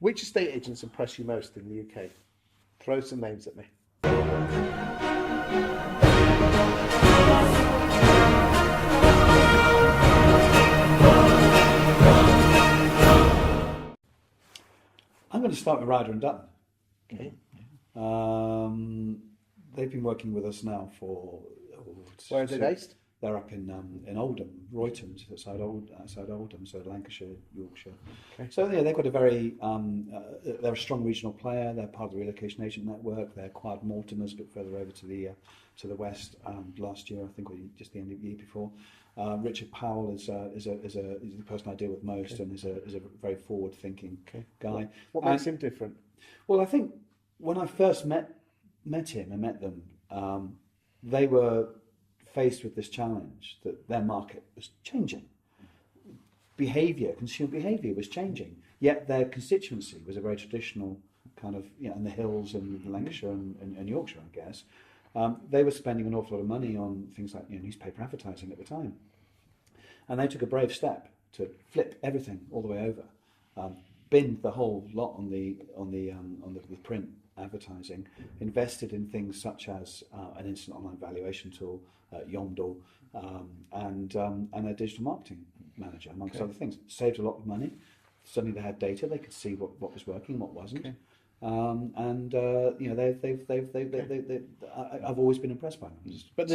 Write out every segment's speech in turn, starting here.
Which estate agents impress you most in the UK? Throw some names at me. I'm going to start with Ryder and Dutton. Okay. They've been working with us now for... Where are they based? They're up in Oldham, Royton, outside Oldham, so Lancashire, Yorkshire. Okay. So yeah, they've got a very they're a strong regional player. They're part of the relocation agent network. They acquired Mortimer's a bit further over to the west last year, I think, or just the end of the year before. Richard Powell is the person I deal with most, and is a very forward-thinking guy. What makes him different? Well, I think when I first met them, they were faced with this challenge that their market was changing. Consumer behaviour was changing, yet their constituency was a very traditional kind of, in the hills and Lancashire and Yorkshire, I guess. They were spending an awful lot of money on things like newspaper advertising at the time. And they took a brave step to flip everything all the way over, binned the whole lot on the print advertising, invested in things such as an instant online valuation tool, Yomdel, and a digital marketing manager, amongst other things. Saved a lot of money. Suddenly they had data; they could see what was working, what wasn't. I've always been impressed by them. But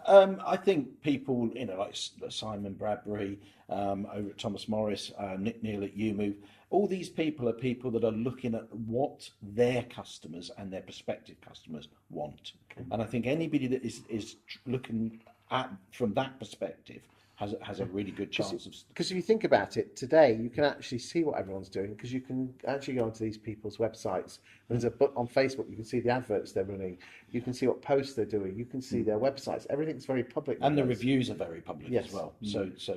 I think people, like Simon Bradbury over at Thomas Morris, Nick Neal at UMove, all these people are people that are looking at what their customers and their prospective customers want. And I think anybody that is looking at from that perspective has a really good chance of... Because if you think about it, today you can actually see what everyone's doing, because you can actually go onto these people's websites. There's a button on Facebook, you can see the adverts they're running, you can see what posts they're doing, you can see their websites. Everything's very public. And the reviews are very public as well. Mm. So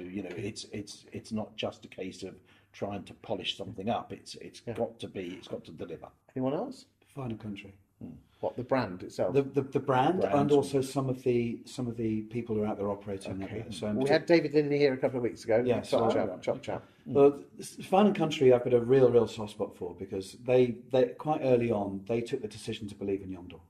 it's not just a case of trying to polish something up. It's got to deliver. Anyone else? Fine and Country. What, the brand itself? The brand, and also some of the people who are out there operating. So we had David Linney here a couple of weeks ago. Yeah, chop chap. Well, Fine and Country, I've got a real soft spot for, because they quite early on they took the decision to believe in Yomdel,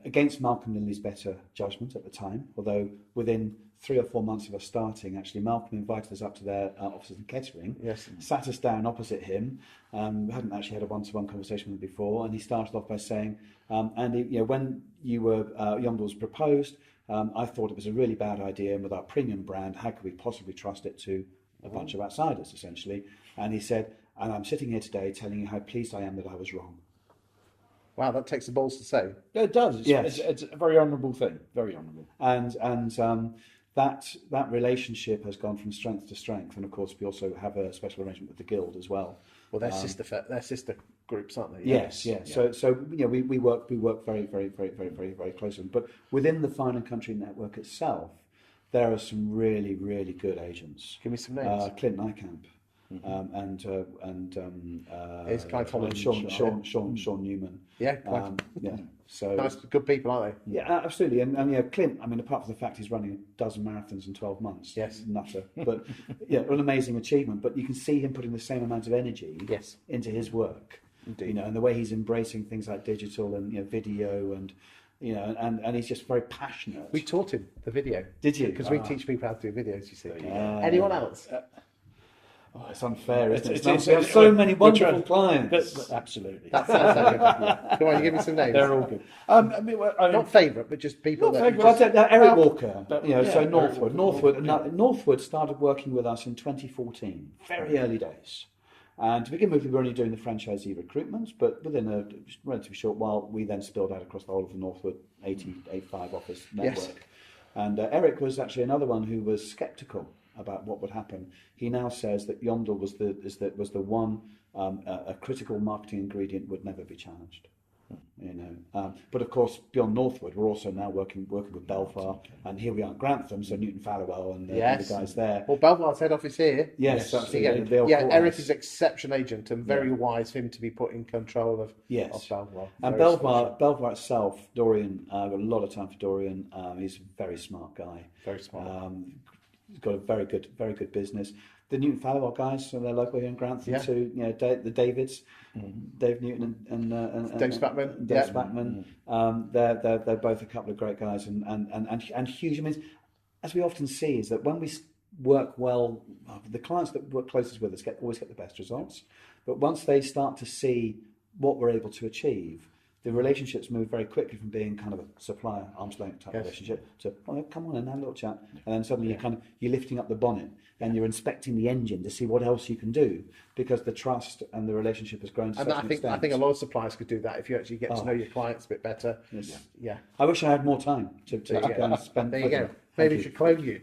against Malcolm Linley's better judgment at the time. Although within 3 or 4 months of us starting, actually Malcolm invited us up to their offices in Kettering, sat us down opposite him. We hadn't actually had a one-to-one conversation with him before, and he started off by saying, Andy, when Yomdel was proposed, I thought it was a really bad idea, and with our premium brand, how could we possibly trust it to a bunch of outsiders, essentially? And he said, and I'm sitting here today telling you how pleased I am that I was wrong. Wow, that takes the balls to say. It does. It's a very honourable thing. Very honourable. And that relationship has gone from strength to strength, and of course we also have a special arrangement with the Guild as well. Well, they're sister groups, aren't they? Yes. So we work very closely. But within the Fine and Country network itself, there are some really good agents. Give me some names. Clint Nykamp. And Clive Collins, Sean Newman. So nice, good people, aren't they? Yeah, absolutely. And Clint, I mean, apart from the fact he's running a dozen marathons in 12 months, nutter. But an amazing achievement. But you can see him putting the same amount of energy into his work. Indeed. And the way he's embracing things like digital and video and and he's just very passionate. We taught him the video. Did you? Because we teach people how to do videos, you see. Anyone else? It's unfair, isn't it? We have so many wonderful clients. Absolutely. That sounds like it. Come on, you give me some names. They're all good. Not favourite, but just people. Eric Walker. So Northwood started working with us in 2014, very early days. And to begin with, we were only doing the franchisee recruitment, but within a relatively short while, we then spilled out across the whole of the Northwood 85 office network. Yes. And Eric was actually another one who was sceptical about what would happen. He now says that Yomdel was the one a critical marketing ingredient would never be challenged. But of course, beyond Northwood, we're also now working with Belvoir, and here we are at Grantham, so Newton Fallowell and the guys there. Well, Belvoir's head office here. Yes, absolutely. Eric is exceptional agent, and very wise for him to be put in control of Belvoir. And Belvoir itself, Dorian, I've got a lot of time for Dorian. He's a very smart guy. Very smart. He's got a very good business. the Newton Fallow guys, so they're local here in Grantham too. You know, the Davids, Dave Newton and Dave Spackman. Dave Spackman. They're both a couple of great guys and huge. I mean, as we often see, is that when we work well, the clients that work closest with us always get the best results. But once they start to see what we're able to achieve, the relationships move very quickly from being kind of a supplier, arm's length type relationship to, oh, come on and have a little chat. And then suddenly you're lifting up the bonnet and you're inspecting the engine to see what else you can do, because the trust and the relationship has grown to such an extent. I think a lot of suppliers could do that if you actually get to know your clients a bit better. Yes. Yeah. I wish I had more time to go and spend. There you go. Maybe we should clone you.